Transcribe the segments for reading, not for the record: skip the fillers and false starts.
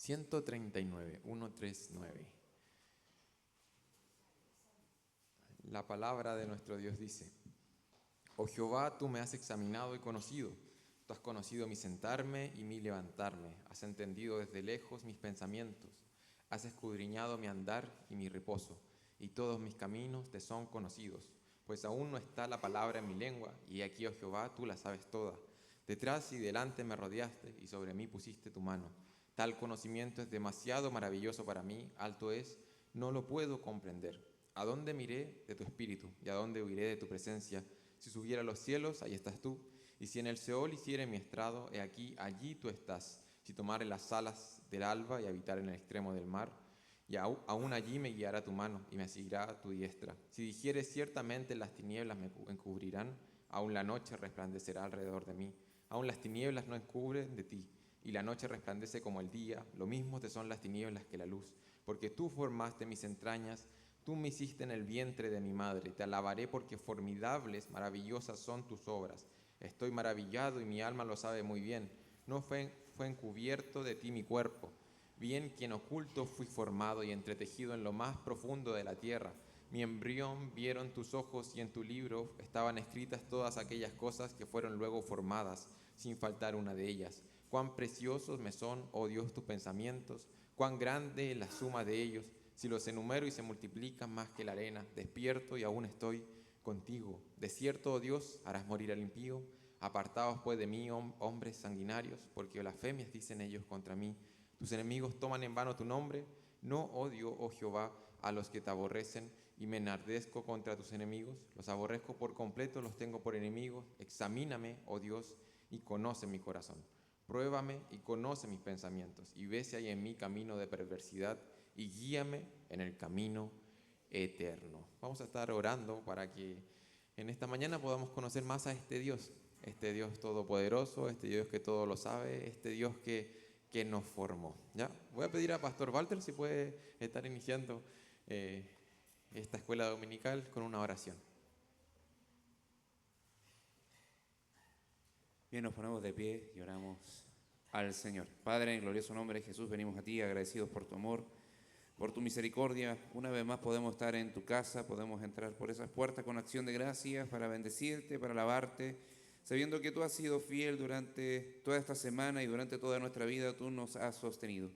139, 139. La palabra de nuestro Dios dice: Oh Jehová, tú me has examinado y conocido. Tú has conocido mi sentarme y mi levantarme. Has entendido desde lejos mis pensamientos. Has escudriñado mi andar y mi reposo, y todos mis caminos te son conocidos. Pues aún no está la palabra en mi lengua, y aquí, oh Jehová, tú la sabes toda. Detrás y delante me rodeaste, y sobre mí pusiste tu mano. Tal conocimiento es demasiado maravilloso para mí, alto es, no lo puedo comprender. ¿A dónde miré de tu espíritu, y a dónde huiré de tu presencia? Si subiera a los cielos, ahí estás tú. Y si en el Seol hiciere mi estrado, he aquí, allí tú estás. Si tomare las alas del alba y habitar en el extremo del mar, y aún allí me guiará tu mano y me asirá tu diestra. Si dijere ciertamente las tinieblas me encubrirán, aún la noche resplandecerá alrededor de mí. Aún las tinieblas no encubren de ti, y la noche resplandece como el día. Lo mismo te son las tinieblas que la luz, porque tú formaste mis entrañas. Tú me hiciste en el vientre de mi madre. Te alabaré porque formidables, maravillosas son tus obras. Estoy maravillado y mi alma lo sabe muy bien. No fue encubierto de ti mi cuerpo. Bien que en oculto fui formado y entretejido en lo más profundo de la tierra. Mi embrión vieron tus ojos y en tu libro estaban escritas todas aquellas cosas que fueron luego formadas, sin faltar una de ellas. Cuán preciosos me son, oh Dios, tus pensamientos, cuán grande la suma de ellos. Si los enumero y se multiplican más que la arena, despierto y aún estoy contigo. De cierto, oh Dios, harás morir al impío. Apartaos pues de mí, hombres sanguinarios, porque blasfemias dicen ellos contra mí. Tus enemigos toman en vano tu nombre. No odio, oh Jehová, a los que te aborrecen, y me enardezco contra tus enemigos. Los aborrezco por completo, los tengo por enemigos. Examíname, oh Dios, y conoce mi corazón. Pruébame y conoce mis pensamientos, y ve si hay en mí camino de perversidad, y guíame en el camino eterno. Vamos a estar orando para que en esta mañana podamos conocer más a este Dios todopoderoso, este Dios que todo lo sabe, este Dios que nos formó. ¿Ya? Voy a pedir a Pastor Walter si puede estar iniciando esta escuela dominical con una oración. Bien, nos ponemos de pie y oramos al Señor. Padre, en glorioso nombre de Jesús, venimos a ti agradecidos por tu amor, por tu misericordia. Una vez más podemos estar en tu casa, podemos entrar por esas puertas con acción de gracias para bendecirte, para alabarte, sabiendo que tú has sido fiel durante toda esta semana y durante toda nuestra vida, tú nos has sostenido.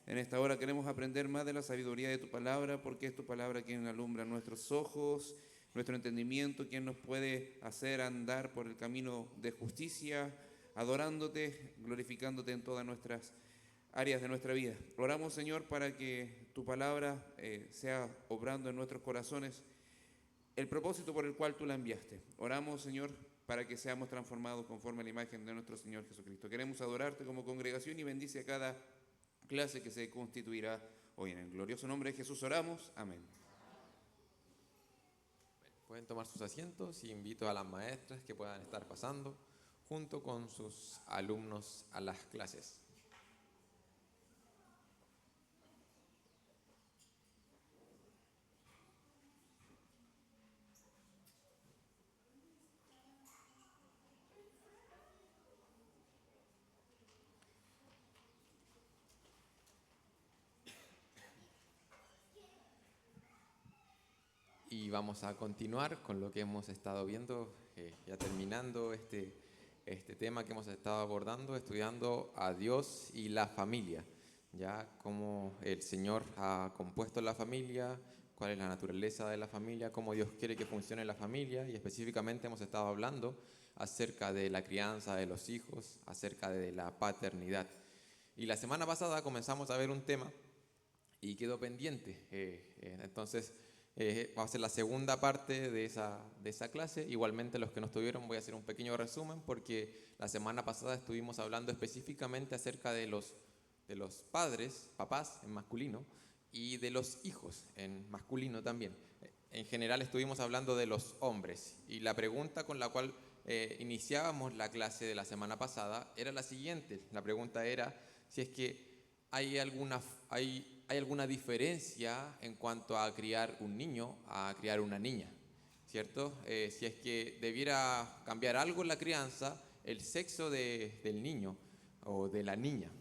En esta hora queremos aprender más de la sabiduría de tu palabra, porque es tu palabra quien alumbra nuestros ojos, nuestro entendimiento, quien nos puede hacer andar por el camino de justicia, adorándote, glorificándote en todas nuestras áreas de nuestra vida. Oramos, Señor, para que tu palabra sea obrando en nuestros corazones el propósito por el cual tú la enviaste. Oramos, Señor, para que seamos transformados conforme a la imagen de nuestro Señor Jesucristo. Queremos adorarte como congregación y bendice a cada clase que se constituirá hoy. En el glorioso nombre de Jesús oramos. Amén. Pueden tomar sus asientos y invito a las maestras que puedan estar pasando junto con sus alumnos a las clases. Y vamos a continuar con lo que hemos estado viendo, ya terminando este tema que hemos estado abordando, estudiando a Dios y la familia, ya cómo el Señor ha compuesto la familia, cuál es la naturaleza de la familia, cómo Dios quiere que funcione la familia, y específicamente hemos estado hablando acerca de la crianza de los hijos, acerca de la paternidad. Y la semana pasada comenzamos a ver un tema y quedó pendiente, entonces va a ser la segunda parte de esa clase. Igualmente los que no estuvieron voy a hacer un pequeño resumen porque la semana pasada estuvimos hablando específicamente acerca de los padres, papás en masculino, y de los hijos en masculino también. En general estuvimos hablando de los hombres y la pregunta con la cual iniciábamos la clase de la semana pasada era la siguiente. La pregunta era si es que hay alguna diferencia en cuanto a criar un niño a criar una niña, ¿cierto? Si es que debiera cambiar algo en la crianza, el sexo del niño o de la niña,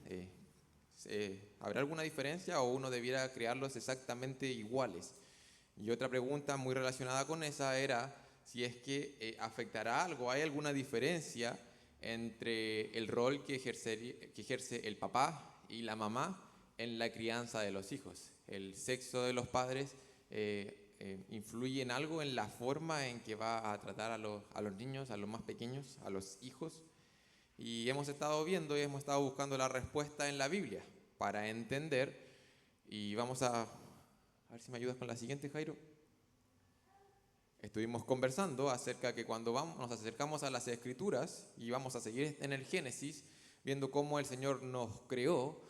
¿Habrá alguna diferencia o uno debiera crearlos exactamente iguales? Y otra pregunta muy relacionada con esa era si es que afectará algo, ¿hay alguna diferencia entre el rol que ejerce el papá y la mamá en la crianza de los hijos? ¿El sexo de los padres influye en algo en la forma en que va a tratar a los niños, a los más pequeños, a los hijos? Y hemos estado viendo y hemos estado buscando la respuesta en la Biblia para entender, y vamos a ver si me ayudas con la siguiente, Jairo. Estuvimos conversando acerca que cuando nos acercamos a las Escrituras y vamos a seguir en el Génesis, viendo cómo el Señor nos creó,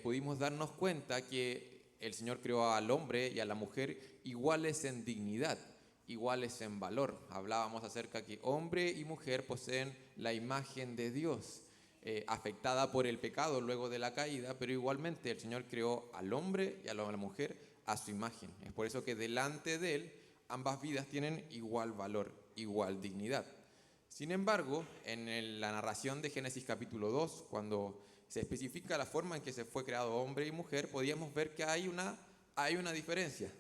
pudimos darnos cuenta que el Señor creó al hombre y a la mujer iguales en dignidad, iguales en valor. Hablábamos acerca que hombre y mujer poseen la imagen de Dios, afectada por el pecado luego de la caída, pero igualmente el Señor creó al hombre y a la mujer a su imagen. Es por eso que delante de Él ambas vidas tienen igual valor, igual dignidad. Sin embargo, en la narración de Génesis capítulo 2, cuando se especifica la forma en que se fue creado hombre y mujer, podíamos ver que hay una diferencia.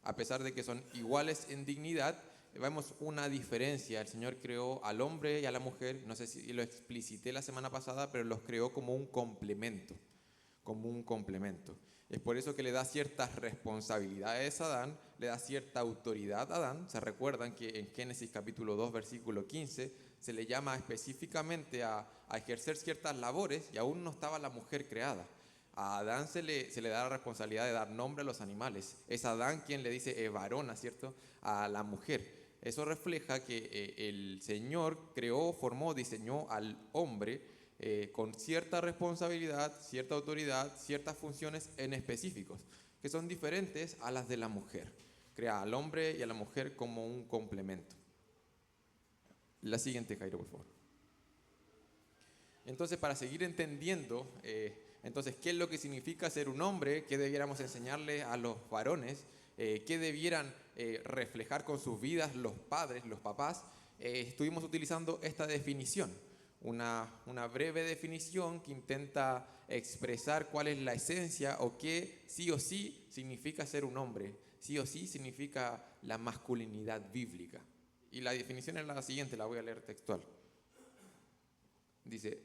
A pesar de que son iguales en dignidad, vemos una diferencia. El Señor creó al hombre y a la mujer, no sé si lo explicité la semana pasada, pero los creó como un complemento, como un complemento. Es por eso que le da ciertas responsabilidades a Adán, le da cierta autoridad a Adán. Se recuerdan que en Génesis capítulo 2, versículo 15, se le llama específicamente a ejercer ciertas labores y aún no estaba la mujer creada. A Adán se le da la responsabilidad de dar nombre a los animales. Es Adán quien le dice varona, ¿cierto?, a la mujer. Eso refleja que el Señor creó, formó, diseñó al hombre con cierta responsabilidad, cierta autoridad, ciertas funciones en específicos, que son diferentes a las de la mujer. Crea al hombre y a la mujer como un complemento. La siguiente, Jairo, por favor. Entonces, para seguir entendiendo, entonces, ¿qué es lo que significa ser un hombre? ¿Qué debiéramos enseñarle a los varones? ¿Qué debieran reflejar con sus vidas los padres, los papás? Estuvimos utilizando esta definición. Una breve definición que intenta expresar cuál es la esencia o qué sí o sí significa ser un hombre, sí o sí significa la masculinidad bíblica. Y la definición es la siguiente, la voy a leer textual. Dice: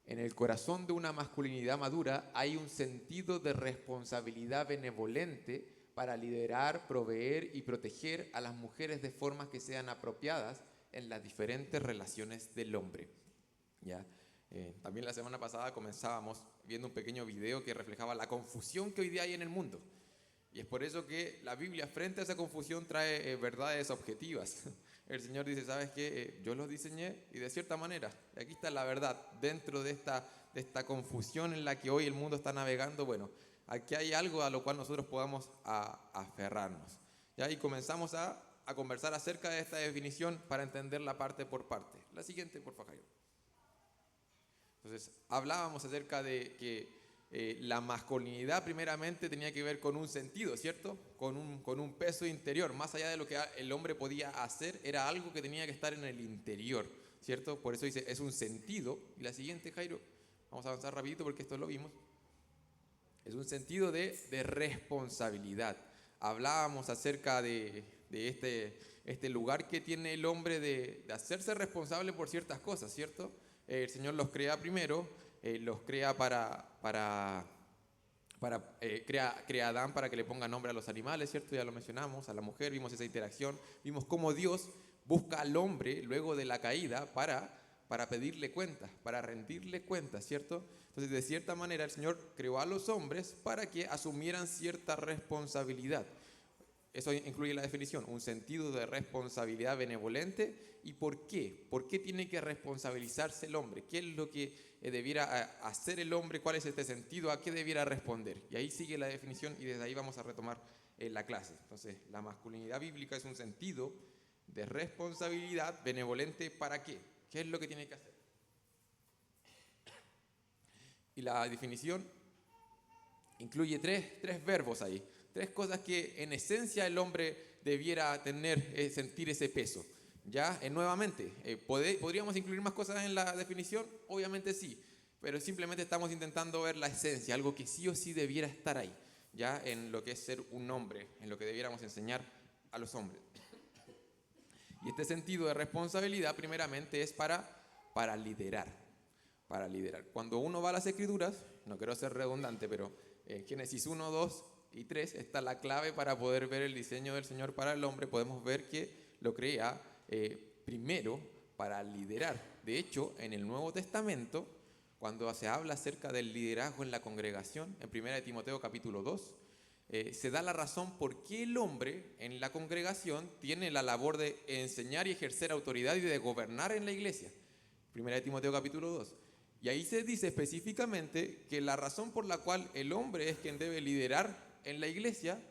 en el corazón de una masculinidad madura hay un sentido de responsabilidad benevolente para liderar, proveer y proteger a las mujeres de formas que sean apropiadas en las diferentes relaciones del hombre. ¿Ya? También la semana pasada comenzábamos viendo un pequeño video que reflejaba la confusión que hoy día hay en el mundo. Y es por eso que la Biblia frente a esa confusión trae verdades objetivas. El Señor dice, ¿sabes qué? Yo los diseñé y de cierta manera, aquí está la verdad, dentro de esta confusión en la que hoy el mundo está navegando, bueno, aquí hay algo a lo cual nosotros podamos aferrarnos. ¿Ya? Y comenzamos a conversar acerca de esta definición para entenderla parte por parte. La siguiente, por favor, Jairo. Entonces, hablábamos acerca de que la masculinidad primeramente tenía que ver con un sentido, ¿cierto? Con un peso interior, más allá de lo que el hombre podía hacer, era algo que tenía que estar en el interior, ¿cierto? Por eso dice, es un sentido. Y la siguiente, Jairo, vamos a avanzar rapidito porque esto lo vimos. Es un sentido de responsabilidad. Hablábamos acerca de este lugar que tiene el hombre de hacerse responsable por ciertas cosas, ¿cierto? El Señor los crea primero, los crea crea a Adán para que le ponga nombre a los animales, ¿cierto? Ya lo mencionamos, a la mujer, vimos esa interacción, vimos cómo Dios busca al hombre luego de la caída para pedirle cuentas, para rendirle cuentas, ¿cierto? Entonces, de cierta manera, el Señor creó a los hombres para que asumieran cierta responsabilidad. Eso incluye la definición, un sentido de responsabilidad benevolente. ¿Y por qué? ¿Por qué tiene que responsabilizarse el hombre? ¿Qué es lo que debiera hacer el hombre? ¿Cuál es este sentido? ¿A qué debiera responder? Y ahí sigue la definición y desde ahí vamos a retomar la clase. Entonces, la masculinidad bíblica es un sentido de responsabilidad benevolente. ¿Para qué? ¿Qué es lo que tiene que hacer? Y la definición incluye tres verbos ahí. Tres cosas que en esencia el hombre debiera tener, sentir ese peso. ¿Ya? Nuevamente, ¿podríamos incluir más cosas en la definición? Obviamente sí. pero simplemente estamos intentando ver la esencia, algo que sí o sí debiera estar ahí, ya en lo que es ser un hombre, en lo que debiéramos enseñar a los hombres. Y este sentido de responsabilidad primeramente es para liderar, para liderar. Cuando uno va a las Escrituras, no quiero ser redundante, pero en Génesis 1, 2 y 3 está la clave para poder ver el diseño del Señor para el hombre. Podemos ver que lo crea primero para liderar. De hecho, en el Nuevo Testamento, cuando se habla acerca del liderazgo en la congregación, en 1 Timoteo capítulo 2, se da la razón por qué el hombre en la congregación tiene la labor de enseñar y ejercer autoridad y de gobernar en la iglesia. 1 Timoteo capítulo 2. Y ahí se dice específicamente que la razón por la cual el hombre es quien debe liderar en la iglesia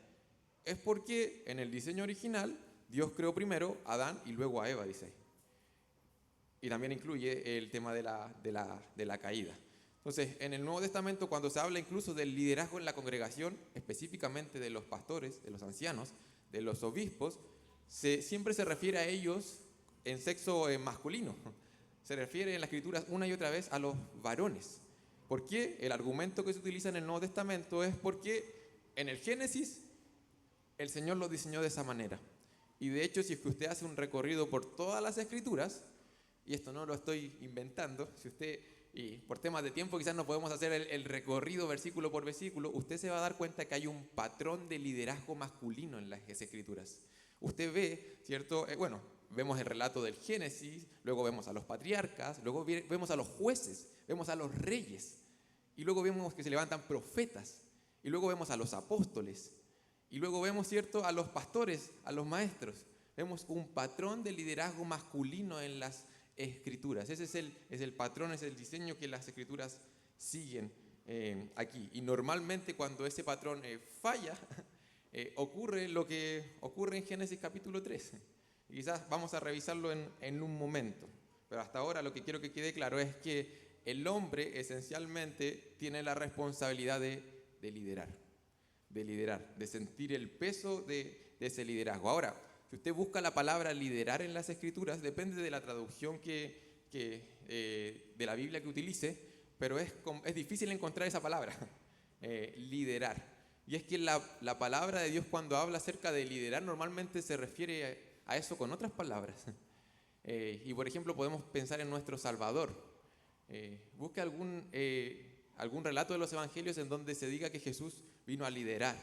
es porque en el diseño original Dios creó primero a Adán y luego a Eva, dice ahí. Y también incluye el tema de la caída. Entonces, en el Nuevo Testamento, cuando se habla incluso del liderazgo en la congregación, específicamente de los pastores, de los ancianos, de los obispos, siempre se refiere a ellos en sexo masculino. Se refiere en las Escrituras una y otra vez a los varones. ¿Por qué? El argumento que se utiliza en el Nuevo Testamento es porque en el Génesis el Señor lo diseñó de esa manera. Y de hecho, si es que usted hace un recorrido por todas las Escrituras, y esto no lo estoy inventando, si usted, y por temas de tiempo quizás no podemos hacer el recorrido versículo por versículo, usted se va a dar cuenta que hay un patrón de liderazgo masculino en las Escrituras. Usted ve, ¿cierto? Vemos el relato del Génesis, luego vemos a los patriarcas, luego vemos a los jueces, vemos a los reyes, y luego vemos que se levantan profetas, y luego vemos a los apóstoles, y luego vemos, ¿cierto?, a los pastores, a los maestros. Vemos un patrón de liderazgo masculino en las Escrituras. Ese es el patrón, es el diseño que las Escrituras siguen aquí. Y normalmente cuando ese patrón falla, ocurre lo que ocurre en Génesis capítulo 13. Y quizás vamos a revisarlo en un momento. Pero hasta ahora lo que quiero que quede claro es que el hombre esencialmente tiene la responsabilidad de liderar, de sentir el peso de ese liderazgo. Ahora, si usted busca la palabra liderar en las Escrituras, depende de la traducción de la Biblia que utilice, pero es difícil encontrar esa palabra, liderar. Y es que la palabra de Dios cuando habla acerca de liderar normalmente se refiere a eso con otras palabras. Y por ejemplo podemos pensar en nuestro Salvador. Busque algún relato de los evangelios en donde se diga que Jesús vino a liderar.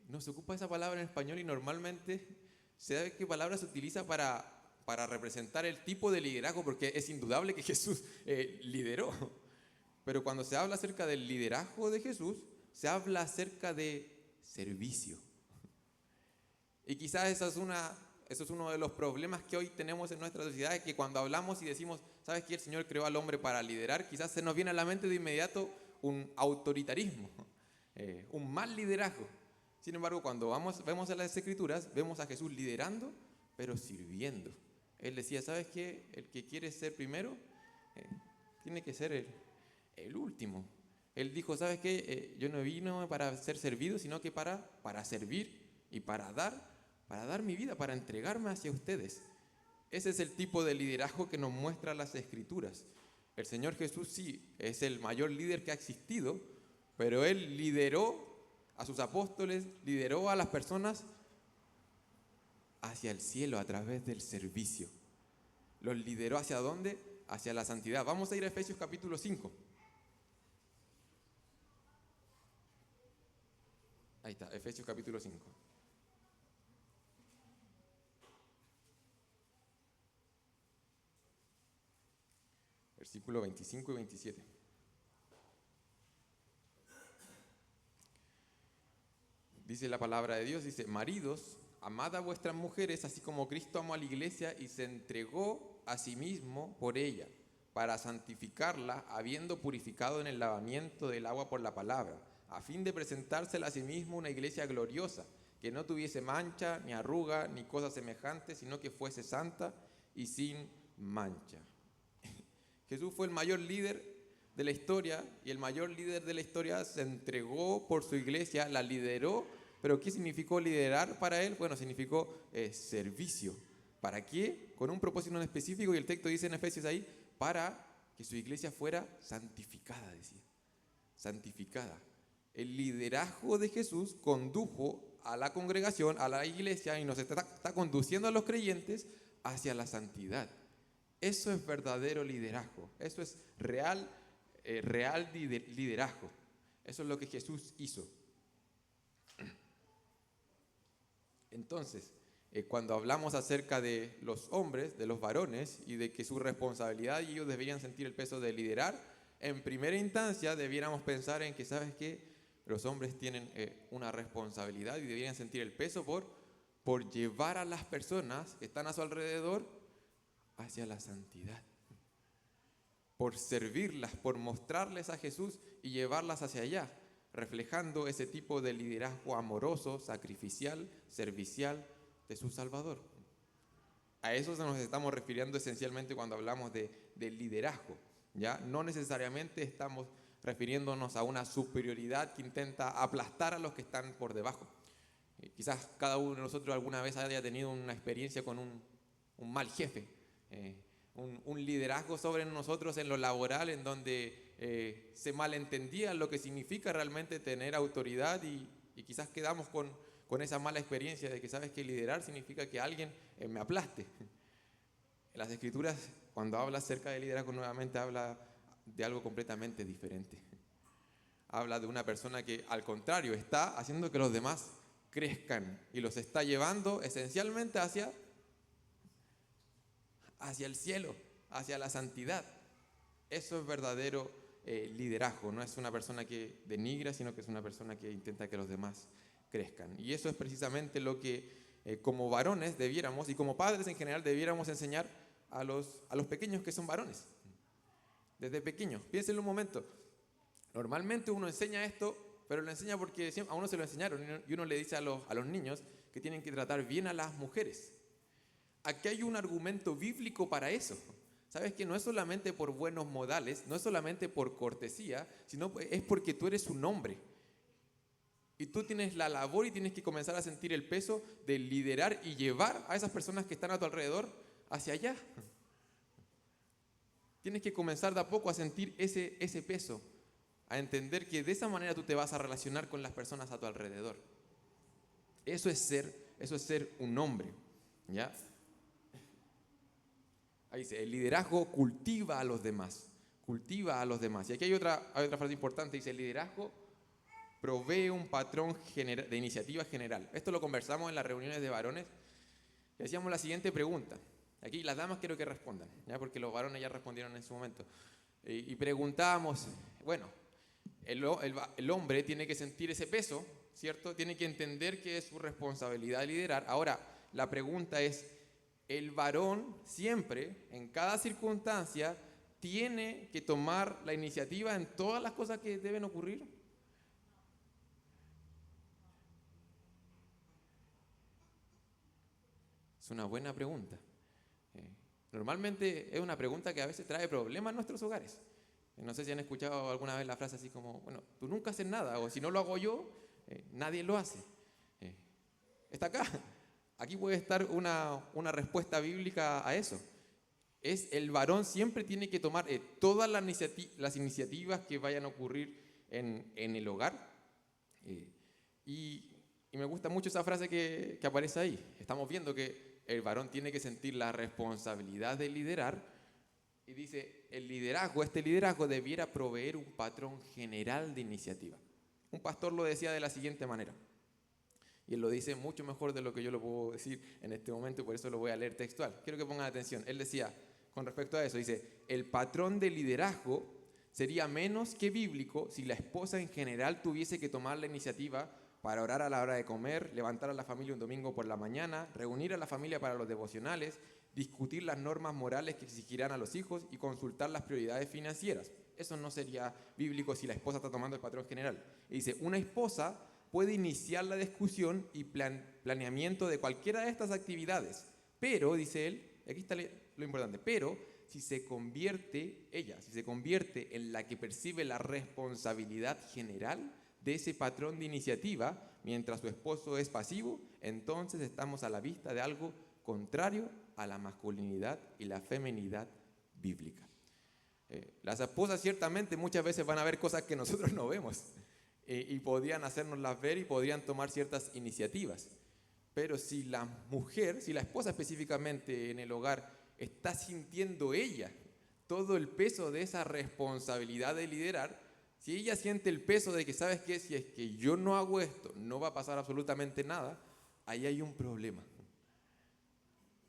No se ocupa esa palabra en español y normalmente se sabe qué palabra se utiliza para representar el tipo de liderazgo, porque es indudable que Jesús lideró. Pero cuando se habla acerca del liderazgo de Jesús, se habla acerca de servicio. Y quizás eso es uno de los problemas que hoy tenemos en nuestra sociedad, es que cuando hablamos y decimos, ¿sabes qué? El Señor creó al hombre para liderar, quizás se nos viene a la mente de inmediato un autoritarismo, un mal liderazgo. Sin embargo, cuando vemos a las Escrituras, vemos a Jesús liderando, pero sirviendo. Él decía, ¿sabes qué? El que quiere ser primero, tiene que ser el último. Él dijo, ¿sabes qué? Yo no vino para ser servido, sino que para servir y para dar mi vida, para entregarme hacia ustedes. Ese es el tipo de liderazgo que nos muestra las Escrituras. El Señor Jesús sí es el mayor líder que ha existido, pero Él lideró a sus apóstoles, lideró a las personas hacia el cielo a través del servicio. Los lideró ¿hacia dónde? Hacia la santidad. Vamos a ir a Efesios capítulo 5. Ahí está, Efesios capítulo 5. Versículo 25 y 27. Dice la palabra de Dios, dice, maridos, amad a vuestras mujeres, así como Cristo amó a la iglesia y se entregó a sí mismo por ella, para santificarla, habiendo purificado en el lavamiento del agua por la palabra, a fin de presentársela a sí mismo una iglesia gloriosa, que no tuviese mancha, ni arruga, ni cosa semejante, sino que fuese santa y sin mancha. Jesús fue el mayor líder de la historia, y el mayor líder de la historia se entregó por su iglesia, la lideró. ¿Pero qué significó liderar para él? Bueno, significó servicio. ¿Para qué? Con un propósito en específico, y el texto dice en Efesios ahí, para que su iglesia fuera santificada, decía. Santificada. El liderazgo de Jesús condujo a la congregación, a la iglesia, y nos está conduciendo a los creyentes hacia la santidad. Eso es verdadero liderazgo. Eso es real liderazgo. Eso es lo que Jesús hizo. Entonces, cuando hablamos acerca de los hombres, de los varones, y de que su responsabilidad y ellos deberían sentir el peso de liderar, en primera instancia debiéramos pensar en que, ¿sabes qué? Los hombres tienen una responsabilidad y deberían sentir el peso por llevar a las personas que están a su alrededor hacia la santidad. Por servirlas, por mostrarles a Jesús y llevarlas hacia allá, reflejando ese tipo de liderazgo amoroso, sacrificial, servicial de su Salvador. A eso nos estamos refiriendo esencialmente cuando hablamos de liderazgo, ¿ya? No necesariamente estamos refiriéndonos a una superioridad que intenta aplastar a los que están por debajo. Quizás cada uno de nosotros alguna vez haya tenido una experiencia con un mal jefe, un liderazgo sobre nosotros en lo laboral, en donde se malentendía lo que significa realmente tener autoridad y quizás quedamos con esa mala experiencia de que sabes que liderar significa que alguien me aplaste. En las Escrituras, cuando habla acerca de liderazgo, nuevamente habla de algo completamente diferente. Habla de una persona que, al contrario, está haciendo que los demás crezcan y los está llevando esencialmente hacia el cielo, hacia la santidad. Eso es verdadero liderazgo. No es una persona que denigra, sino que es una persona que intenta que los demás crezcan. Y eso es precisamente lo que como varones debiéramos, y como padres en general, debiéramos enseñar a los pequeños que son varones. Desde pequeños. Piénsenlo un momento. Normalmente uno enseña esto, pero lo enseña porque a uno se lo enseñaron y uno le dice a los niños que tienen que tratar bien a las mujeres. Aquí hay un argumento bíblico para eso. ¿Sabes que no es solamente por buenos modales, no es solamente por cortesía, sino es porque tú eres un hombre? Y tú tienes la labor y tienes que comenzar a sentir el peso de liderar y llevar a esas personas que están a tu alrededor hacia allá. Tienes que comenzar de a poco a sentir ese peso, a entender que de esa manera tú te vas a relacionar con las personas a tu alrededor. Eso es ser un hombre, ¿ya? Ahí dice, el liderazgo cultiva a los demás. Cultiva a los demás. Y aquí hay otra frase importante, dice, el liderazgo provee un patrón de iniciativa general. Esto lo conversamos en las reuniones de varones y hacíamos la siguiente pregunta. Aquí las damas quiero que respondan, ¿ya? Porque los varones ya respondieron en su momento. Y preguntábamos, bueno, el hombre tiene que sentir ese peso, ¿cierto? Tiene que entender que es su responsabilidad liderar. Ahora, la pregunta es, ¿el varón siempre, en cada circunstancia, tiene que tomar la iniciativa en todas las cosas que deben ocurrir? Es una buena pregunta. Normalmente es una pregunta que a veces trae problemas en nuestros hogares. No sé si han escuchado alguna vez la frase así como, bueno, tú nunca haces nada, o si no lo hago yo, nadie lo hace. Está acá. Aquí puede estar una respuesta bíblica a eso. El varón siempre tiene que tomar todas las iniciativas que vayan a ocurrir en el hogar. Y me gusta mucho esa frase que aparece ahí. Estamos viendo que el varón tiene que sentir la responsabilidad de liderar y dice, este liderazgo debiera proveer un patrón general de iniciativa. Un pastor lo decía de la siguiente manera, y él lo dice mucho mejor de lo que yo lo puedo decir en este momento, por eso lo voy a leer textual. Quiero que pongan atención. Él decía, con respecto a eso, dice, el patrón de liderazgo sería menos que bíblico si la esposa en general tuviese que tomar la iniciativa para orar a la hora de comer, levantar a la familia un domingo por la mañana, reunir a la familia para los devocionales, discutir las normas morales que exigirán a los hijos y consultar las prioridades financieras. Eso no sería bíblico si la esposa está tomando el patrón general. Y dice, una esposa puede iniciar la discusión y planeamiento de cualquiera de estas actividades, pero, dice él, aquí está lo importante, pero si se convierte en la que percibe la responsabilidad general de ese patrón de iniciativa, mientras su esposo es pasivo, entonces estamos a la vista de algo contrario a la masculinidad y la feminidad bíblica. Las esposas ciertamente muchas veces van a ver cosas que nosotros no vemos y podrían hacernoslas ver y podrían tomar ciertas iniciativas. Pero si la mujer, si la esposa específicamente en el hogar está sintiendo ella todo el peso de esa responsabilidad de liderar, si ella siente el peso de que, ¿sabes qué? Si es que yo no hago esto, no va a pasar absolutamente nada, ahí hay un problema.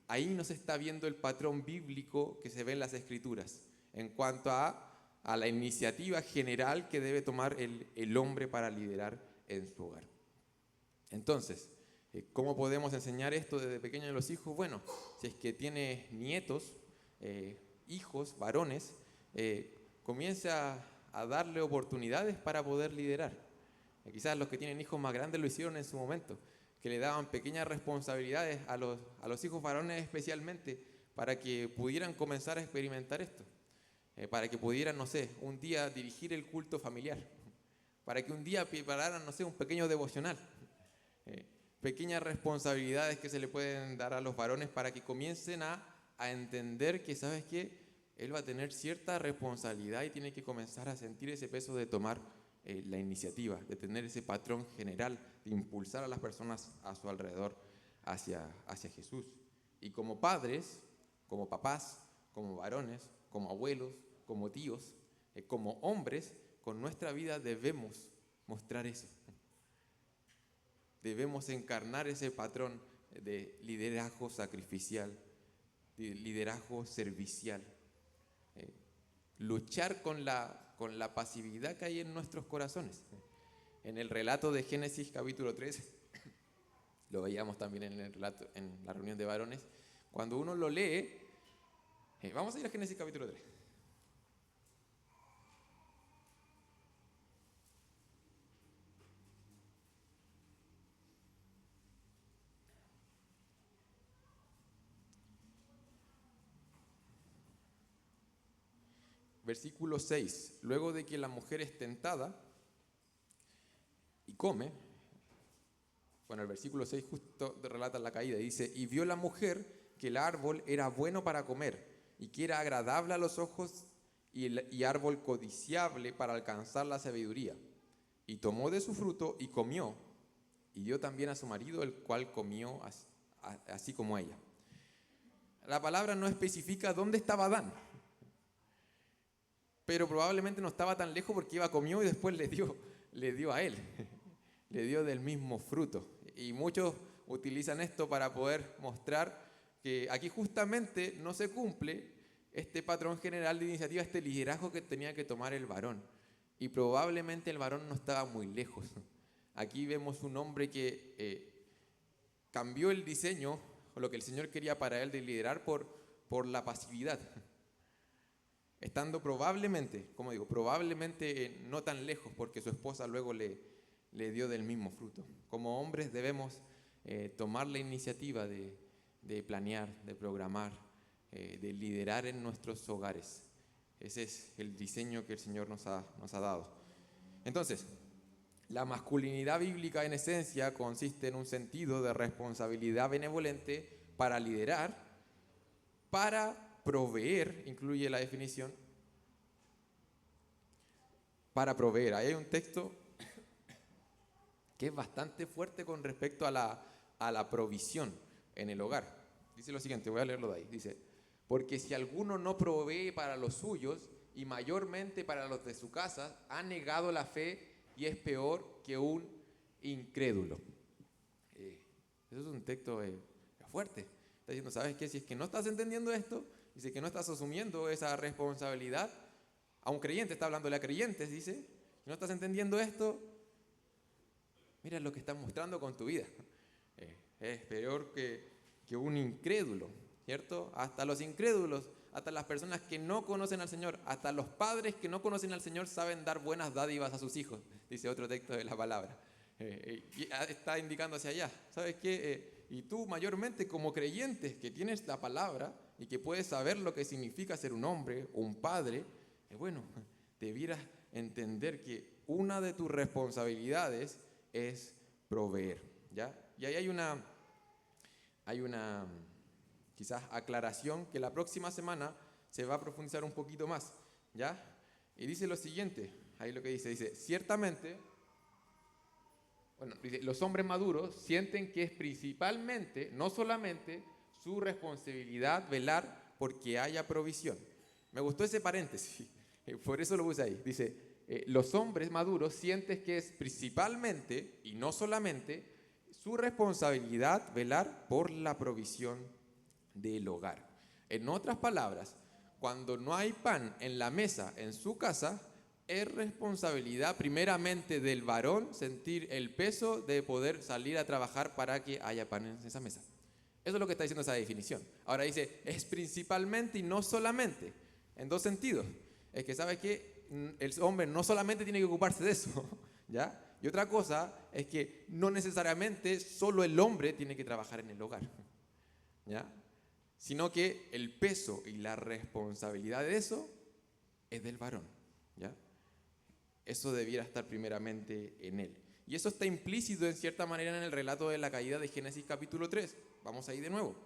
Ahí no se está viendo el patrón bíblico que se ve en las Escrituras en cuanto a la iniciativa general que debe tomar el hombre para liderar en su hogar. Entonces, ¿cómo podemos enseñar esto desde pequeños a los hijos? Bueno, si es que tiene nietos, hijos, varones, comienza a darle oportunidades para poder liderar. Quizás los que tienen hijos más grandes lo hicieron en su momento, que le daban pequeñas responsabilidades a los hijos varones especialmente para que pudieran comenzar a experimentar esto, para que pudieran, no sé, un día dirigir el culto familiar, para que un día prepararan, no sé, un pequeño devocional, pequeñas responsabilidades que se le pueden dar a los varones para que comiencen a entender que, ¿sabes qué? Él va a tener cierta responsabilidad y tiene que comenzar a sentir ese peso de tomar la iniciativa, de tener ese patrón general, de impulsar a las personas a su alrededor hacia Jesús. Y como padres, como papás, como varones, como abuelos, como tíos, como hombres, con nuestra vida debemos mostrar eso. Debemos encarnar ese patrón de liderazgo sacrificial, de liderazgo servicial. Luchar con la pasividad que hay en nuestros corazones. En el relato de Génesis capítulo 3, lo veíamos también en el relato, en la reunión de varones, cuando uno lo lee, vamos a ir a Génesis capítulo 3. Versículo 6, luego de que la mujer es tentada y come, bueno, el versículo 6 justo relata la caída, dice, y vio la mujer que el árbol era bueno para comer y que era agradable a los ojos y árbol codiciable para alcanzar la sabiduría. Y tomó de su fruto y comió, y dio también a su marido, el cual comió así como ella. La palabra no especifica dónde estaba Adán, pero probablemente no estaba tan lejos porque Eva comió y después le dio a él, le dio del mismo fruto. Y muchos utilizan esto para poder mostrar que aquí justamente no se cumple este patrón general de iniciativa, este liderazgo que tenía que tomar el varón. Y probablemente el varón no estaba muy lejos. Aquí vemos un hombre que cambió el diseño, o lo que el Señor quería para él de liderar por la pasividad. Estando probablemente, como digo, probablemente no tan lejos porque su esposa luego le dio del mismo fruto. Como hombres debemos tomar la iniciativa de planear, de programar, de liderar en nuestros hogares. Ese es el diseño que el Señor nos ha dado. Entonces, la masculinidad bíblica en esencia consiste en un sentido de responsabilidad benevolente para liderar, para proveer, incluye la definición, para proveer. Ahí hay un texto que es bastante fuerte con respecto a la provisión en el hogar. Dice lo siguiente, voy a leerlo de ahí. Dice, porque si alguno no provee para los suyos y mayormente para los de su casa, ha negado la fe y es peor que un incrédulo. Eso es un texto fuerte. Está diciendo, ¿sabes qué? Si es que no estás entendiendo esto, y si es que no estás asumiendo esa responsabilidad, a un creyente, está hablándole a creyentes, dice, si no estás entendiendo esto, mira lo que estás mostrando con tu vida. Es peor que un incrédulo, ¿cierto? Hasta los incrédulos, hasta las personas que no conocen al Señor, hasta los padres que no conocen al Señor saben dar buenas dádivas a sus hijos, dice otro texto de la palabra. Y está indicando hacia allá. ¿Sabes qué? Y tú mayormente como creyentes que tienes la palabra y que puedes saber lo que significa ser un hombre o un padre, bueno, debieras entender que una de tus responsabilidades es proveer, ¿ya? Y ahí hay una quizás aclaración que la próxima semana se va a profundizar un poquito más, ¿ya? Y dice lo siguiente, ahí lo que dice, ciertamente, bueno, dice, los hombres maduros sienten que es principalmente, no solamente, su responsabilidad velar porque haya provisión. Me gustó ese paréntesis, por eso lo puse ahí. Dice, los hombres maduros sienten que es principalmente, y no solamente, su responsabilidad velar por la provisión del hogar. En otras palabras, cuando no hay pan en la mesa en su casa, es responsabilidad primeramente del varón sentir el peso de poder salir a trabajar para que haya pan en esa mesa. Eso es lo que está diciendo esa definición. Ahora dice, es principalmente y no solamente, en dos sentidos. Es que sabe que el hombre no solamente tiene que ocuparse de eso, ¿ya? Y otra cosa es que no necesariamente solo el hombre tiene que trabajar en el hogar, ¿ya? Sino que el peso y la responsabilidad de eso es del varón, ¿ya? Eso debiera estar primeramente en él. Y eso está implícito en cierta manera en el relato de la caída de Génesis capítulo 3. Vamos ahí de nuevo.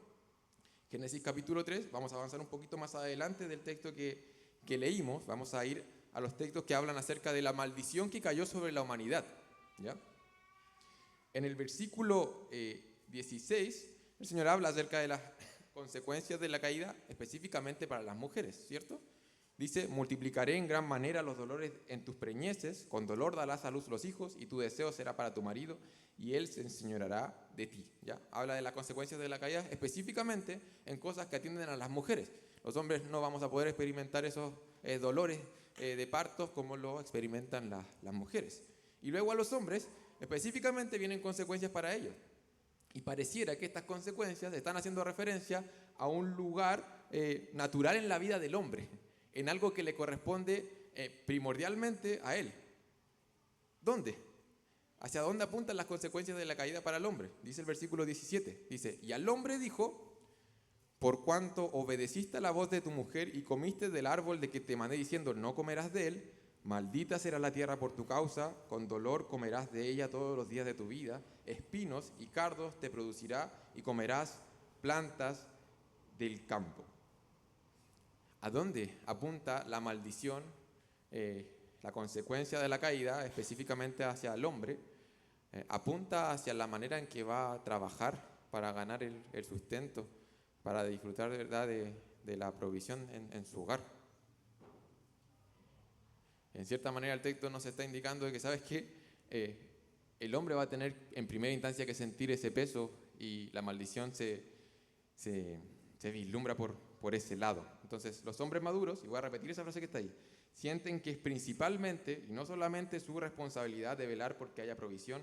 Génesis capítulo 3, vamos a avanzar un poquito más adelante del texto que leímos. Vamos a ir a los textos que hablan acerca de la maldición que cayó sobre la humanidad, ¿ya? En el versículo 16, el Señor habla acerca de las consecuencias de la caída, específicamente para las mujeres, ¿cierto? Dice, multiplicaré en gran manera los dolores en tus preñeces, con dolor darás a luz los hijos, y tu deseo será para tu marido, y él se enseñoreará de ti. ¿Ya? Habla de las consecuencias de la caída, específicamente en cosas que atienden a las mujeres. Los hombres no vamos a poder experimentar esos dolores de partos como lo experimentan las mujeres. Y luego a los hombres, específicamente, vienen consecuencias para ellos. Y pareciera que estas consecuencias están haciendo referencia a un lugar natural en la vida del hombre, en algo que le corresponde primordialmente a él. ¿Dónde? ¿Hacia dónde apuntan las consecuencias de la caída para el hombre? Dice el versículo 17. Dice, y al hombre dijo, por cuanto obedeciste a la voz de tu mujer y comiste del árbol de que te mandé diciendo, no comerás de él, maldita será la tierra por tu causa, con dolor comerás de ella todos los días de tu vida, espinos y cardos te producirá y comerás plantas del campo. ¿A dónde apunta la maldición, la consecuencia de la caída, específicamente hacia el hombre? Apunta hacia la manera en que va a trabajar para ganar el sustento, para disfrutar de verdad de la provisión en su hogar. En cierta manera el texto nos está indicando de que, ¿sabes qué? El hombre va a tener en primera instancia que sentir ese peso y la maldición se vislumbra por ese lado. Entonces, los hombres maduros, y voy a repetir esa frase que está ahí, sienten que es principalmente, y no solamente su responsabilidad de velar porque haya provisión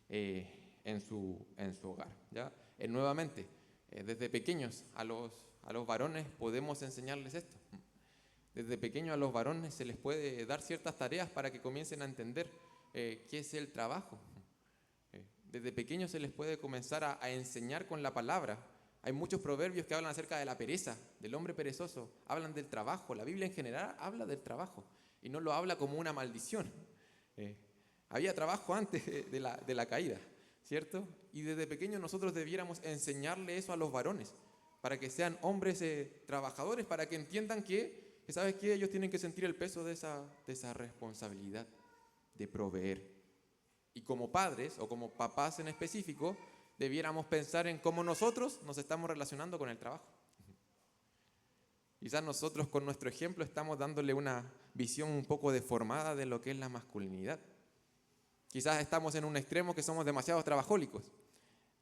en su hogar, ¿ya? Nuevamente, desde pequeños a los varones podemos enseñarles esto. Desde pequeños a los varones se les puede dar ciertas tareas para que comiencen a entender qué es el trabajo. Desde pequeños se les puede comenzar a enseñar con la palabra. Hay muchos proverbios que hablan acerca de la pereza, del hombre perezoso, hablan del trabajo. La Biblia en general habla del trabajo y no lo habla como una maldición. Había trabajo antes de la caída, ¿cierto? Y desde pequeños nosotros debiéramos enseñarle eso a los varones, para que sean hombres trabajadores, para que entiendan que ¿sabes qué? Ellos tienen que sentir el peso de esa responsabilidad de proveer. Y como padres, o como papás en específico, debiéramos pensar en cómo nosotros nos estamos relacionando con el trabajo. Quizás nosotros con nuestro ejemplo estamos dándole una visión un poco deformada de lo que es la masculinidad. Quizás estamos en un extremo que somos demasiado trabajólicos,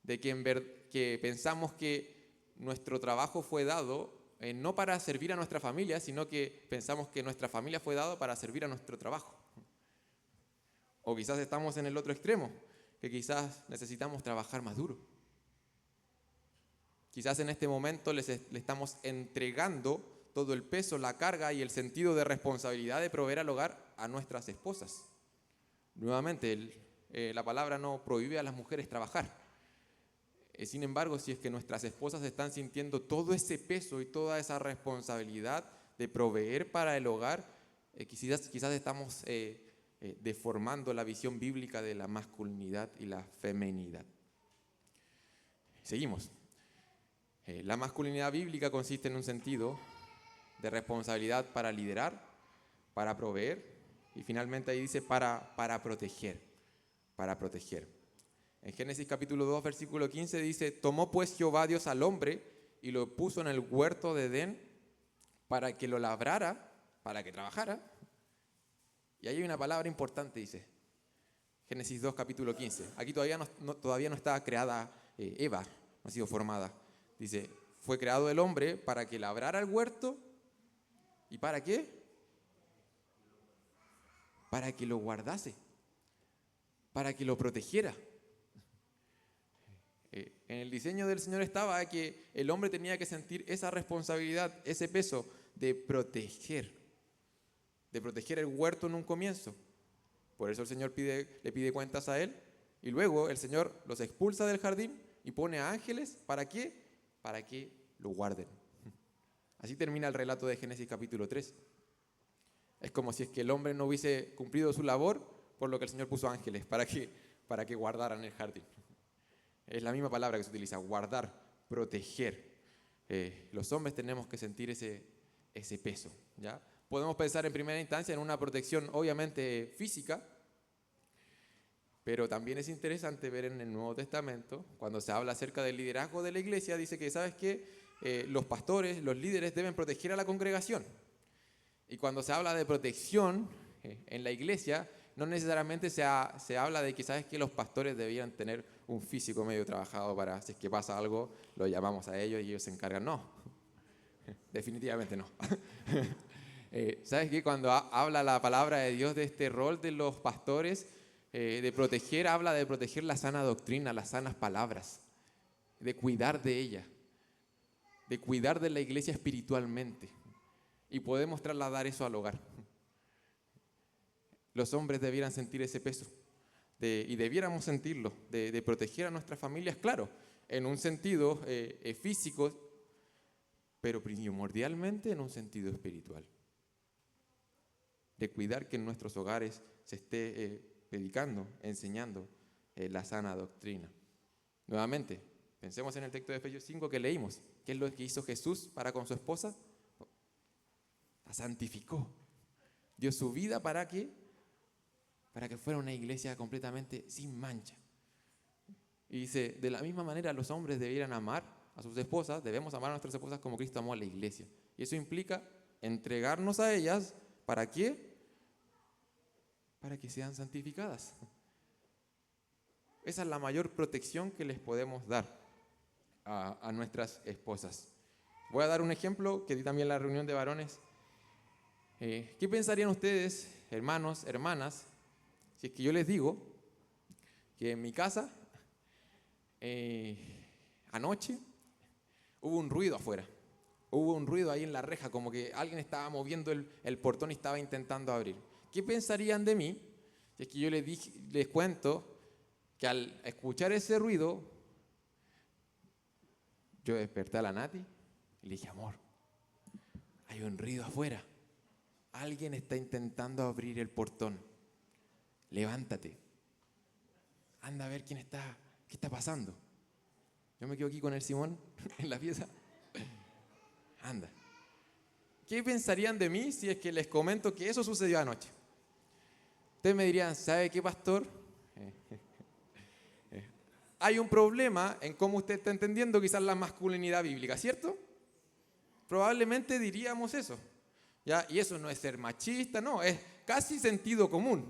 de que pensamos que nuestro trabajo fue dado no para servir a nuestra familia, sino que pensamos que nuestra familia fue dada para servir a nuestro trabajo. O quizás estamos en el otro extremo, que quizás necesitamos trabajar más duro. Quizás en este momento le estamos entregando todo el peso, la carga y el sentido de responsabilidad de proveer al hogar a nuestras esposas. Nuevamente, la palabra no prohíbe a las mujeres trabajar. Sin embargo, si es que nuestras esposas están sintiendo todo ese peso y toda esa responsabilidad de proveer para el hogar, quizás estamos deformando la visión bíblica de la masculinidad y la feminidad. Seguimos. La masculinidad bíblica consiste en un sentido de responsabilidad para liderar, para proveer, y finalmente ahí dice para proteger, para proteger. En Génesis capítulo 2, versículo 15 dice, tomó pues Jehová Dios al hombre y lo puso en el huerto de Edén para que lo labrara, para que trabajara. Y ahí hay una palabra importante, dice, Génesis 2, capítulo 15. Aquí todavía no está creada Eva, no ha sido formada. Dice, fue creado el hombre para que labrara el huerto. ¿Y para qué? Para que lo guardase, para que lo protegiera. En el diseño del Señor estaba que el hombre tenía que sentir esa responsabilidad, ese peso de proteger el huerto en un comienzo. Por eso el Señor le pide cuentas a él, y luego el Señor los expulsa del jardín y pone a ángeles, ¿para qué? Para que lo guarden. Así termina el relato de Génesis capítulo 3. Es como si es que el hombre no hubiese cumplido su labor, por lo que el Señor puso ángeles para que guardaran el jardín. Es la misma palabra que se utiliza, guardar, proteger. Los hombres tenemos que sentir ese peso, ¿ya? Podemos pensar en primera instancia en una protección obviamente física, pero también es interesante ver en el Nuevo Testamento, cuando se habla acerca del liderazgo de la iglesia, dice que, ¿sabes qué? Los pastores, los líderes deben proteger a la congregación. Y cuando se habla de protección en la iglesia, no necesariamente se habla de que, ¿sabes qué? Los pastores debían tener un físico medio trabajado para, si es que pasa algo, lo llamamos a ellos y ellos se encargan. No, definitivamente no. ¿Sabes qué? Cuando habla la palabra de Dios de este rol de los pastores, de proteger, habla de proteger la sana doctrina, las sanas palabras, de cuidar de ella, de cuidar de la iglesia espiritualmente. Y podemos trasladar eso al hogar. Los hombres debieran sentir ese peso, y debiéramos sentirlo, de proteger a nuestras familias, claro, en un sentido físico, pero primordialmente en un sentido espiritual. De cuidar que en nuestros hogares se esté predicando, enseñando la sana doctrina. Nuevamente, pensemos en el texto de Efesios 5 que leímos. ¿Qué es lo que hizo Jesús para con su esposa? La santificó. Dio su vida ¿para qué? Para que fuera una iglesia completamente sin mancha. Y dice, de la misma manera los hombres debieran amar a sus esposas, debemos amar a nuestras esposas como Cristo amó a la iglesia. Y eso implica entregarnos a ellas, ¿para qué? Para que sean santificadas. Esa es la mayor protección que les podemos dar a nuestras esposas. Voy a dar un ejemplo que di también en la reunión de varones. ¿Qué pensarían ustedes, hermanos, hermanas, si es que yo les digo que en mi casa anoche hubo un ruido afuera? Hubo un ruido ahí en la reja, como que alguien estaba moviendo el portón y estaba intentando abrir. ¿Qué pensarían de mí si es que yo les cuento que al escuchar ese ruido, yo desperté a la Nati y le dije, amor, hay un ruido afuera. Alguien está intentando abrir el portón. Levántate. Anda a ver qué está pasando. Yo me quedo aquí con el Simón en la pieza. Anda. ¿Qué pensarían de mí si es que les comento que eso sucedió anoche? Ustedes me dirían, ¿sabe qué, pastor? Hay un problema en cómo usted está entendiendo quizás la masculinidad bíblica, ¿cierto? Probablemente diríamos eso. ¿Ya? Y eso no es ser machista, no, es casi sentido común.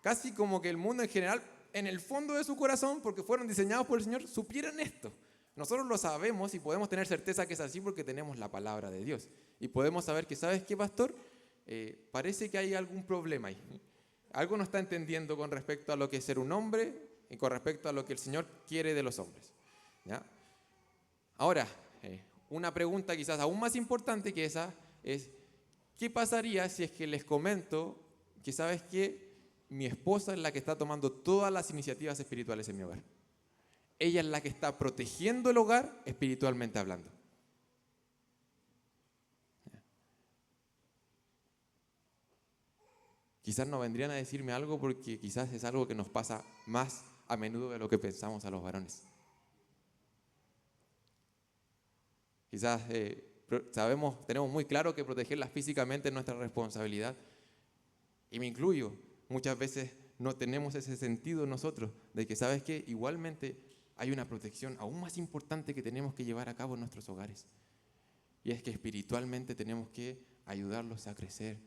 Casi como que el mundo en general, en el fondo de su corazón, porque fueron diseñados por el Señor, supieran esto. Nosotros lo sabemos y podemos tener certeza que es así porque tenemos la palabra de Dios. Y podemos saber que, ¿sabes qué, pastor? Parece que hay algún problema ahí. Algo no está entendiendo con respecto a lo que es ser un hombre y con respecto a lo que el Señor quiere de los hombres. ¿Ya? Ahora, una pregunta quizás aún más importante que esa es, ¿qué pasaría si es que les comento que, ¿sabes qué? Mi esposa es la que está tomando todas las iniciativas espirituales en mi hogar. Ella es la que está protegiendo el hogar espiritualmente hablando. Quizás no vendrían a decirme algo porque quizás es algo que nos pasa más a menudo de lo que pensamos a los varones. Quizás tenemos muy claro que protegerlas físicamente es nuestra responsabilidad, y me incluyo, muchas veces no tenemos ese sentido nosotros de que, ¿sabes qué? Igualmente hay una protección aún más importante que tenemos que llevar a cabo en nuestros hogares. Y es que espiritualmente tenemos que ayudarlos a crecer,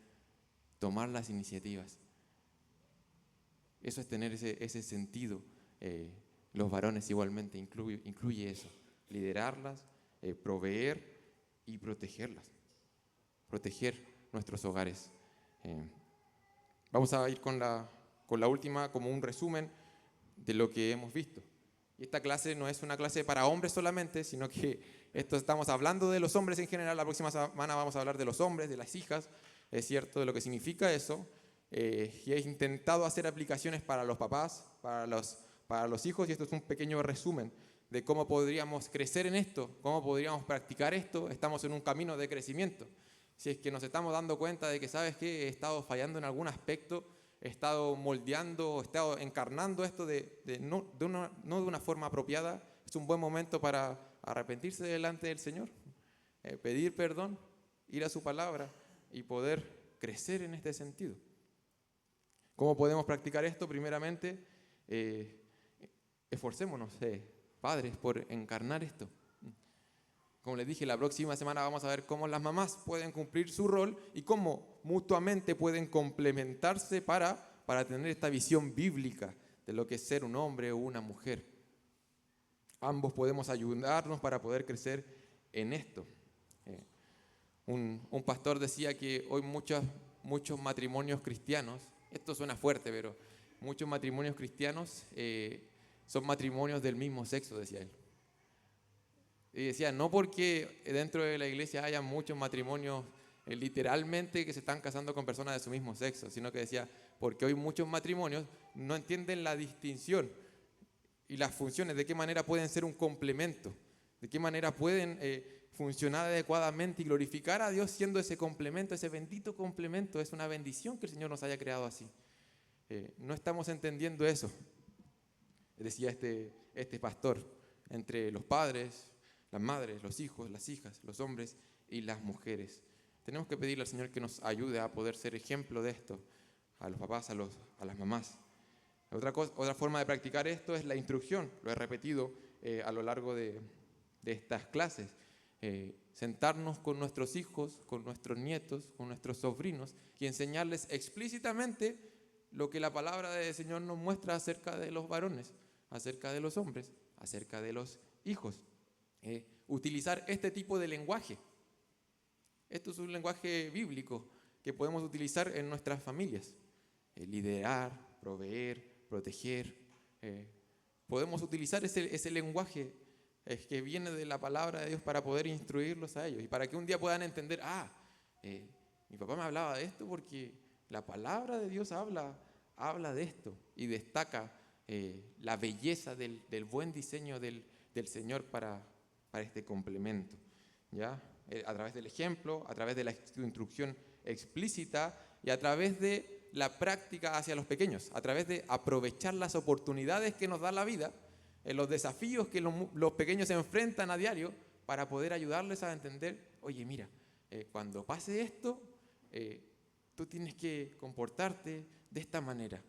tomar las iniciativas. Eso es tener ese sentido. Los varones igualmente incluye eso, liderarlas, proveer y protegerlas, proteger nuestros hogares. Vamos a ir con la última como un resumen de lo que hemos visto. Y esta clase no es una clase para hombres solamente, sino que estamos hablando de los hombres en general. La próxima semana vamos a hablar de los hombres, de las hijas, es cierto, de lo que significa eso. Y he intentado hacer aplicaciones para los papás, para los hijos, y esto es un pequeño resumen de cómo podríamos crecer en esto, cómo podríamos practicar esto. Estamos en un camino de crecimiento. Si es que nos estamos dando cuenta de que, ¿sabes qué? He estado fallando en algún aspecto, he estado moldeando, he estado encarnando esto no de una forma apropiada, es un buen momento para arrepentirse delante del Señor, pedir perdón, ir a su palabra y poder crecer en este sentido. ¿Cómo podemos practicar esto? Primeramente, esforcémonos, padres, por encarnar esto. Como les dije, la próxima semana vamos a ver cómo las mamás pueden cumplir su rol y cómo mutuamente pueden complementarse para tener esta visión bíblica de lo que es ser un hombre o una mujer. Ambos podemos ayudarnos para poder crecer en esto. Un pastor decía que hoy muchos matrimonios cristianos, esto suena fuerte, pero muchos matrimonios cristianos son matrimonios del mismo sexo, decía él. Y decía, no porque dentro de la iglesia haya muchos matrimonios literalmente que se están casando con personas de su mismo sexo, sino que decía, porque hoy muchos matrimonios no entienden la distinción y las funciones, de qué manera pueden ser un complemento, de qué manera pueden funcionar adecuadamente y glorificar a Dios siendo ese complemento, ese bendito complemento. Es una bendición que el Señor nos haya creado así. No estamos entendiendo eso, decía este pastor, entre los padres, las madres, los hijos, las hijas, los hombres y las mujeres. Tenemos que pedirle al Señor que nos ayude a poder ser ejemplo de esto, a los papás, a las mamás. Otra forma de practicar esto es la instrucción. Lo he repetido a lo largo de estas clases. Sentarnos con nuestros hijos, con nuestros nietos, con nuestros sobrinos y enseñarles explícitamente lo que la palabra del Señor nos muestra acerca de los varones, acerca de los hombres, acerca de los hijos. Utilizar este tipo de lenguaje. Esto es un lenguaje bíblico que podemos utilizar en nuestras familias. Liderar, proveer, proteger. Podemos utilizar ese lenguaje que viene de la palabra de Dios para poder instruirlos a ellos y para que un día puedan entender, mi papá me hablaba de esto porque la palabra de Dios habla de esto y destaca la belleza del buen diseño del Señor para este complemento, ¿ya? A través del ejemplo, a través de la instrucción explícita y a través de la práctica hacia los pequeños, a través de aprovechar las oportunidades que nos da la vida, los desafíos que los pequeños se enfrentan a diario para poder ayudarles a entender, oye, mira, cuando pase esto, tú tienes que comportarte de esta manera.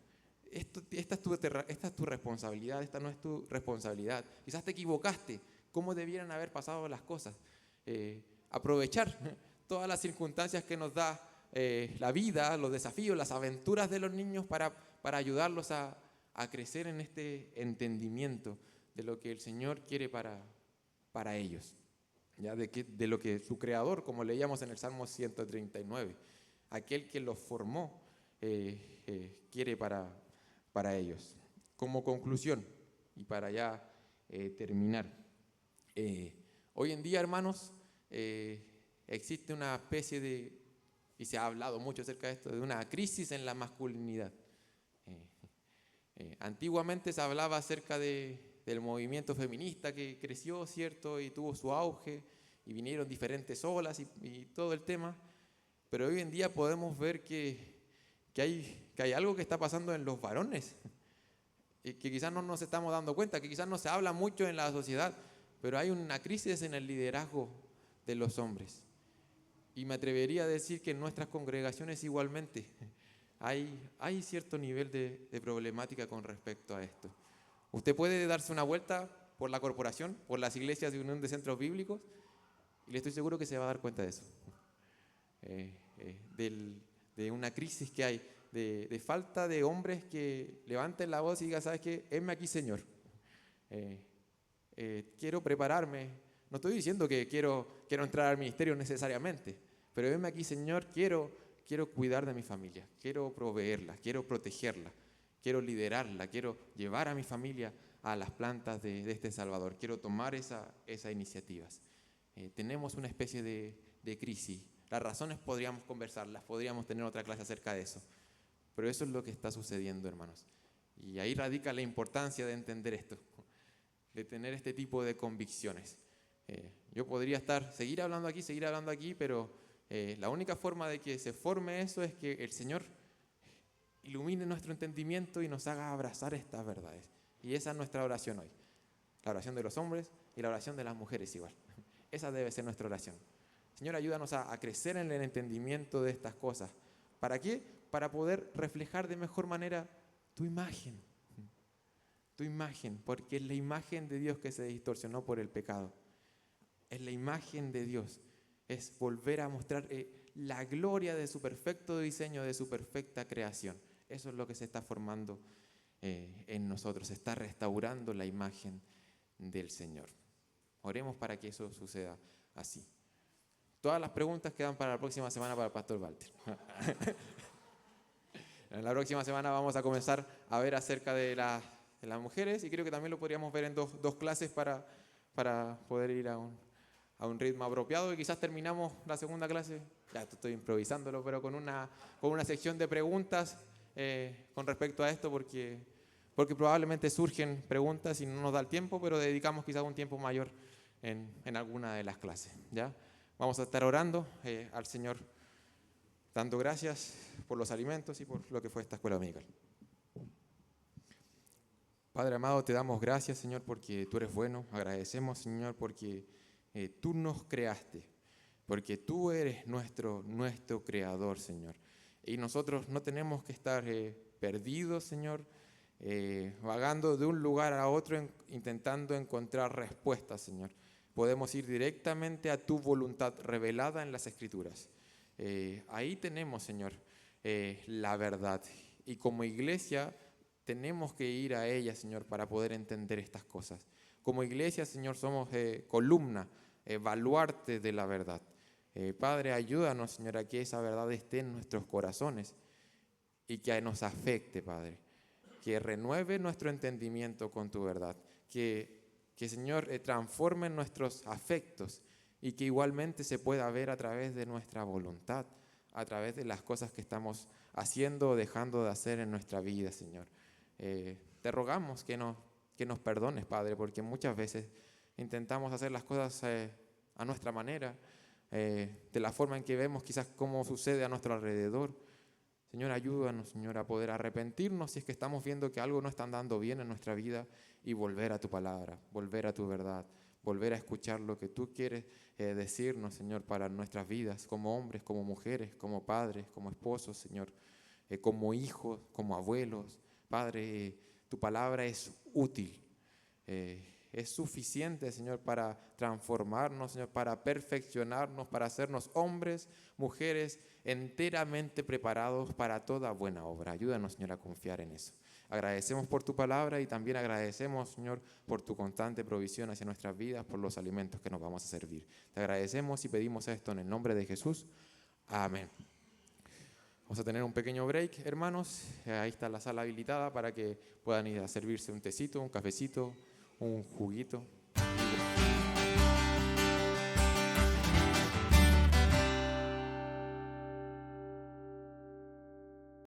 Esta es tu responsabilidad, esta no es tu responsabilidad. Quizás te equivocaste. ¿Cómo debieran haber pasado las cosas? Aprovechar todas las circunstancias que nos da la vida, los desafíos, las aventuras de los niños para ayudarlos a crecer en este entendimiento de lo que el Señor quiere para ellos, ¿ya? De lo que su Creador, como leíamos en el Salmo 139, aquel que los formó, quiere para ellos. Como conclusión, y para ya terminar, hoy en día, hermanos, existe una especie y se ha hablado mucho acerca de esto, de una crisis en la masculinidad. Antiguamente se hablaba acerca del movimiento feminista que creció, ¿cierto? Y tuvo su auge, y vinieron diferentes olas y todo el tema, pero hoy en día podemos ver que hay algo que está pasando en los varones, que quizás no nos estamos dando cuenta, que quizás no se habla mucho en la sociedad, pero hay una crisis en el liderazgo de los hombres. Y me atrevería a decir que en nuestras congregaciones igualmente hay cierto nivel de problemática con respecto a esto. Usted puede darse una vuelta por la corporación, por las iglesias de Unión de Centros Bíblicos, y le estoy seguro que se va a dar cuenta de eso. De una crisis que hay, de falta de hombres que levanten la voz y digan, ¿sabes qué? Heme aquí, Señor. Quiero prepararme. No estoy diciendo que quiero entrar al ministerio necesariamente, pero heme aquí, Señor, quiero cuidar de mi familia, quiero proveerla, quiero protegerla, quiero liderarla, quiero llevar a mi familia a las plantas de este Salvador, quiero tomar esas iniciativas. Tenemos una especie de crisis. Las razones podríamos conversarlas, podríamos tener otra clase acerca de eso, pero eso es lo que está sucediendo, hermanos. Y ahí radica la importancia de entender esto, de tener este tipo de convicciones. Yo podría seguir hablando aquí, pero la única forma de que se forme eso es que el Señor ilumine nuestro entendimiento y nos haga abrazar estas verdades. Y esa es nuestra oración hoy. La oración de los hombres y la oración de las mujeres igual. Esa debe ser nuestra oración. Señor, ayúdanos a crecer en el entendimiento de estas cosas. ¿Para qué? Para poder reflejar de mejor manera tu imagen. Tu imagen, porque es la imagen de Dios que se distorsionó por el pecado. Es la imagen de Dios. Es volver a mostrar la gloria de su perfecto diseño, de su perfecta creación. Eso es lo que se está formando en nosotros. Se está restaurando la imagen del Señor. Oremos para que eso suceda así. Todas las preguntas quedan para la próxima semana para el Pastor Walter. En la próxima semana vamos a comenzar a ver acerca de las mujeres y creo que también lo podríamos ver en dos clases para poder ir a un ritmo apropiado y quizás terminamos la segunda clase, ya estoy improvisándolo, pero con una sección de preguntas con respecto a esto porque probablemente surgen preguntas y no nos da el tiempo, pero dedicamos quizás un tiempo mayor en alguna de las clases, ¿ya? Vamos a estar orando al Señor, dando gracias por los alimentos y por lo que fue esta escuela dominical. Padre amado, te damos gracias, Señor, porque tú eres bueno. Agradecemos, Señor, porque tú nos creaste, porque tú eres nuestro creador, Señor. Y nosotros no tenemos que estar perdidos, Señor, vagando de un lugar a otro, intentando encontrar respuestas, Señor. Podemos ir directamente a tu voluntad revelada en las Escrituras. Ahí tenemos, Señor, la verdad. Y como iglesia tenemos que ir a ella, Señor, para poder entender estas cosas. Como iglesia, Señor, somos columna, baluarte de la verdad. Padre, ayúdanos, Señor, a que esa verdad esté en nuestros corazones y que nos afecte, Padre. Que renueve nuestro entendimiento con tu verdad. Que Señor, transforme nuestros afectos y que igualmente se pueda ver a través de nuestra voluntad, a través de las cosas que estamos haciendo o dejando de hacer en nuestra vida, Señor. Te rogamos que nos perdones, Padre, porque muchas veces intentamos hacer las cosas a nuestra manera, de la forma en que vemos quizás cómo sucede a nuestro alrededor. Señor, ayúdanos, Señor, a poder arrepentirnos si es que estamos viendo que algo no está andando bien en nuestra vida y volver a tu palabra, volver a tu verdad, volver a escuchar lo que tú quieres decirnos, Señor, para nuestras vidas, como hombres, como mujeres, como padres, como esposos, Señor, como hijos, como abuelos. Padre, tu palabra es útil, es suficiente, Señor, para transformarnos, Señor, para perfeccionarnos, para hacernos hombres, mujeres enteramente preparados para toda buena obra. Ayúdanos, Señor, a confiar en eso. Agradecemos por tu palabra y también agradecemos, Señor, por tu constante provisión hacia nuestras vidas, por los alimentos que nos vamos a servir. Te agradecemos y pedimos esto en el nombre de Jesús. Amén. Vamos a tener un pequeño break, hermanos. Ahí está la sala habilitada para que puedan ir a servirse un tecito, un cafecito, un juguito.